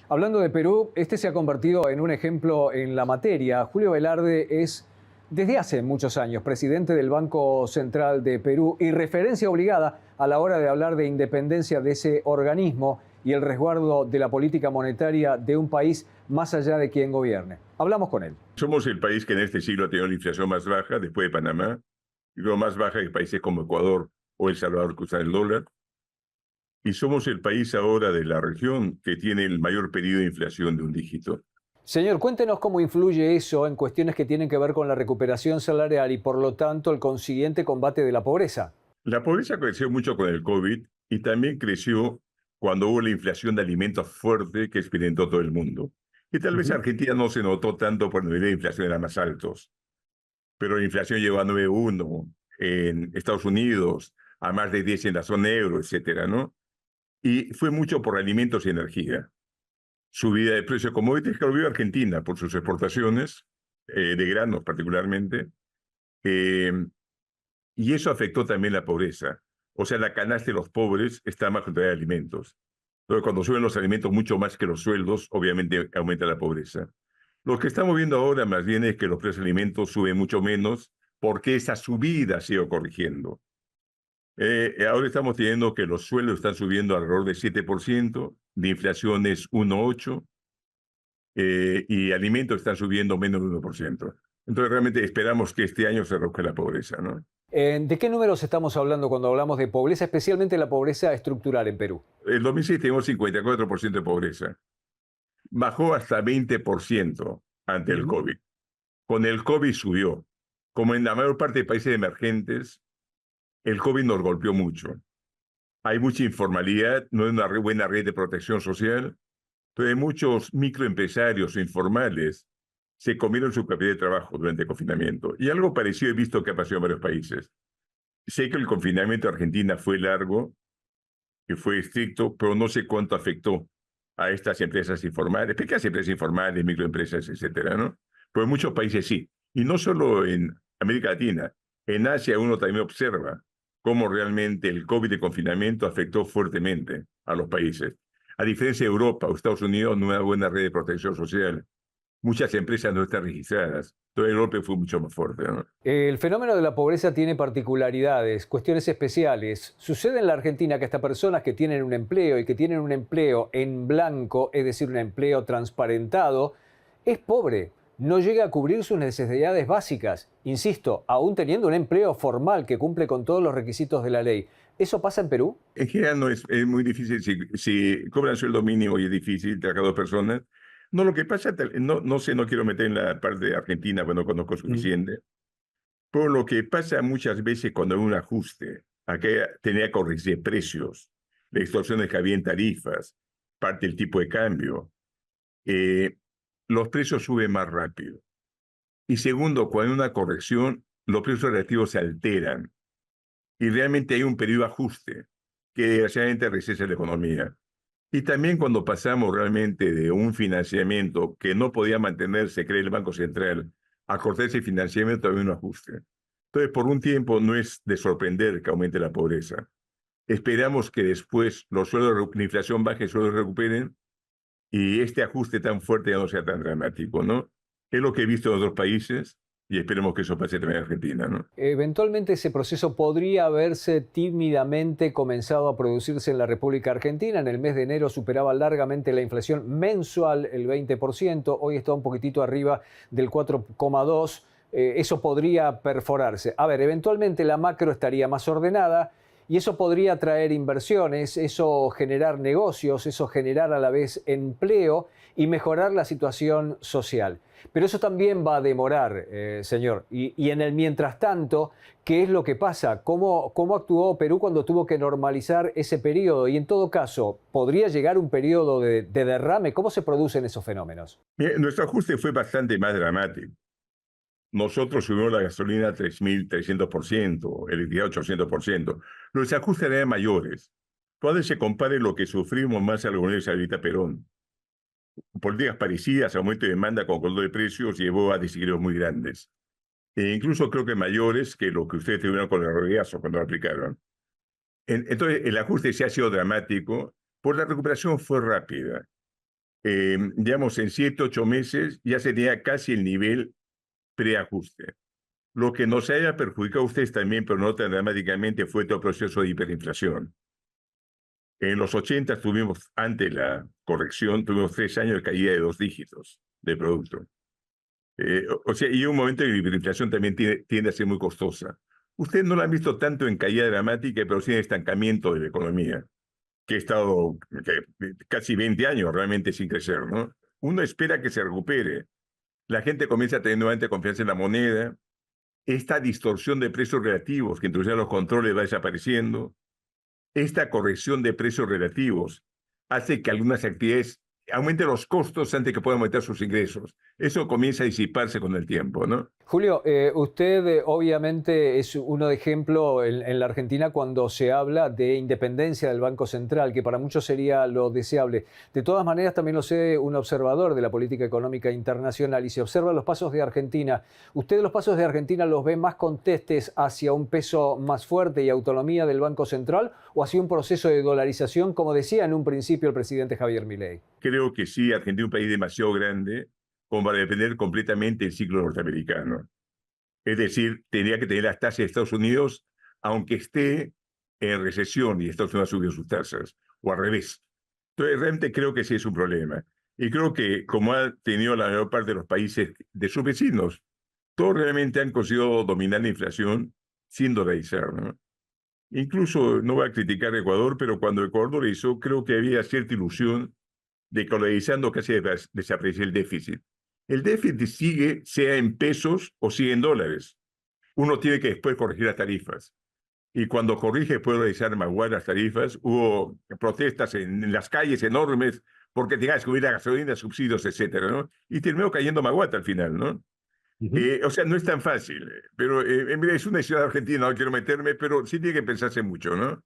Hablando de Perú, este se ha convertido en un ejemplo en la materia. Julio Velarde es, desde hace muchos años, presidente del Banco Central de Perú y referencia obligada a la hora de hablar de independencia de ese organismo y el resguardo de la política monetaria de un país más allá de quien gobierne. Hablamos con él. Somos el país que en este siglo ha tenido la inflación más baja después de Panamá, y luego más baja que países como Ecuador o El Salvador que usan el dólar. Y somos el país ahora de la región que tiene el mayor periodo de inflación de un dígito. Señor, cuéntenos cómo influye eso en cuestiones que tienen que ver con la recuperación salarial y por lo tanto el consiguiente combate de la pobreza. La pobreza creció mucho con el COVID y también creció cuando hubo la inflación de alimentos fuerte que experimentó todo el mundo. Y tal vez Ujú. Argentina no se notó tanto por el nivel de inflación era más altos, pero la inflación llegó a 9,1 en Estados Unidos, a más de 10 en la zona euro, etcétera, ¿no? Y fue mucho por alimentos y energía. Subida de precio de commodities que lo vio Argentina por sus exportaciones, de granos particularmente, eh, y eso afectó también la pobreza. O sea, la canasta de los pobres está más contra de alimentos. Entonces, cuando suben los alimentos mucho más que los sueldos, obviamente aumenta la pobreza. Lo que estamos viendo ahora más bien es que los precios de alimentos suben mucho menos porque esa subida se ha ido corrigiendo. Ahora estamos teniendo que los sueldos están subiendo alrededor de 7%, de inflación es 1,8%, y alimentos están subiendo menos de 1%. Entonces realmente esperamos que este año se reduzca la pobreza, ¿no? ¿De qué números estamos hablando cuando hablamos de pobreza, especialmente la pobreza estructural en Perú? En 2006 teníamos 54% de pobreza. Bajó hasta 20% ante el Ujú. COVID. Con el COVID subió. Como en la mayor parte de países emergentes, el COVID nos golpeó mucho. Hay mucha informalidad, no hay una buena red de protección social. Entonces, muchos microempresarios informales se comieron su capital de trabajo durante el confinamiento. Y algo parecido he visto que ha pasado en varios países. Sé que el confinamiento de Argentina fue largo, que fue estricto, pero no sé cuánto afectó a estas empresas informales, pequeñas empresas informales, microempresas, etcétera, ¿no? Pero en muchos países sí. Y no solo en América Latina, en Asia uno también observa cómo realmente el COVID de confinamiento afectó fuertemente a los países. A diferencia de Europa o Estados Unidos, no hay una buena red de protección social. Muchas empresas no están registradas. Todo el golpe fue mucho más fuerte, ¿no? El fenómeno de la pobreza tiene particularidades, cuestiones especiales. Sucede en la Argentina que estas personas que tienen un empleo y que tienen un empleo en blanco, es decir, un empleo transparentado, es pobre, no llega a cubrir sus necesidades básicas. Insisto, aún teniendo un empleo formal que cumple con todos los requisitos de la ley. ¿Eso pasa en Perú? En general no es muy difícil, si cobran sueldo mínimo y es difícil trabajar dos personas. No, lo que pasa, no sé, no quiero meter en la parte de Argentina, pues no conozco Mm. suficiente, pero lo que pasa muchas veces cuando hay un ajuste, acá tenía que corregir precios, de extorsiones que había en tarifas, parte del tipo de cambio, eh, los precios suben más rápido. Y segundo, cuando hay una corrección, los precios relativos se alteran y realmente hay un periodo de ajuste que desgraciadamente recesa la economía. Y también cuando pasamos realmente de un financiamiento que no podía mantenerse, cree el Banco Central, a cortar ese financiamiento había un ajuste. Entonces, por un tiempo no es de sorprender que aumente la pobreza. Esperamos que después los sueldos, la inflación baje, los sueldos recuperen y este ajuste tan fuerte ya no sea tan dramático, ¿no? Es lo que he visto en otros países y esperemos que eso pase también en Argentina, ¿no? Eventualmente ese proceso podría haberse tímidamente comenzado a producirse en la República Argentina. En el mes de enero superaba largamente la inflación mensual el 20%, hoy está un poquitito arriba del 4,2%. Eso podría perforarse. A ver, eventualmente la macro estaría más ordenada y eso podría traer inversiones, eso generar negocios, eso generar a la vez empleo y mejorar la situación social. Pero eso también va a demorar, señor. Y en el mientras tanto, ¿qué es lo que pasa? ¿Cómo actuó Perú cuando tuvo que normalizar ese periodo? Y en todo caso, ¿podría llegar un periodo de derrame? ¿Cómo se producen esos fenómenos? Nuestro ajuste fue bastante más dramático. Nosotros subimos la gasolina 3.300%, electricidad 800%. Los ajustes eran mayores. Cuando se compare lo que sufrimos más a la gobierno de Salvita Perón. Políticas parecidas, aumento de demanda con control de precios, llevó a desequilibrios muy grandes. E incluso creo que mayores que lo que ustedes tuvieron con el regazo cuando lo aplicaron. Entonces, el ajuste se ha sido dramático, pues la recuperación fue rápida. digamos, en 7, 8 meses ya se tenía casi el nivel preajuste. Lo que nos haya perjudicado a ustedes también, pero no tan dramáticamente, fue todo el proceso de hiperinflación. En los 80 tuvimos, ante la corrección, tuvimos 3 años de caída de 2 dígitos de producto. O sea, y un momento en que la hiperinflación también tiende a ser muy costosa. Ustedes no la han visto tanto en caída dramática, pero sí en estancamiento de la economía, que ha estado casi 20 años realmente sin crecer, ¿no? Uno espera que se recupere. La gente comienza a tener nuevamente confianza en la moneda. Esta distorsión de precios relativos que introducían los controles va desapareciendo. Esta corrección de precios relativos hace que algunas actividades aumenten los costos antes que puedan aumentar sus ingresos. Eso comienza a disiparse con el tiempo, ¿no? Julio, usted obviamente es uno de ejemplo en la Argentina cuando se habla de independencia del Banco Central, que para muchos sería lo deseable. De todas maneras, también lo sé un observador de la política económica internacional y se observa los pasos de Argentina. ¿Usted los pasos de Argentina los ve más contestes hacia un peso más fuerte y autonomía del Banco Central o hacia un proceso de dolarización, como decía en un principio el presidente Javier Milei? Creo que sí, Argentina es un país demasiado grande como para depender completamente del ciclo norteamericano. Es decir, tendría que tener las tasas de Estados Unidos, aunque esté en recesión y Estados Unidos ha subido sus tasas, o al revés. Entonces, realmente creo que sí es un problema. Y creo que, como ha tenido la mayor parte de los países de sus vecinos, todos realmente han conseguido dominar la inflación sin dolarizar, ¿no? Incluso, no voy a criticar a Ecuador, pero cuando Ecuador lo hizo, creo que había cierta ilusión de que dolarizando casi desaparecía el déficit. El déficit sigue, sea en pesos o sigue en dólares. Uno tiene que después corregir las tarifas. Y cuando corrige puede realizar más las tarifas. Hubo protestas en las calles enormes porque tenía que subir la gasolina, subsidios, etcétera, ¿no? Y terminó cayendo Maguata al final, ¿no? Ujú. O sea, no es tan fácil, pero mira, es una ciudad argentina, no quiero meterme, pero sí tiene que pensarse mucho, ¿no?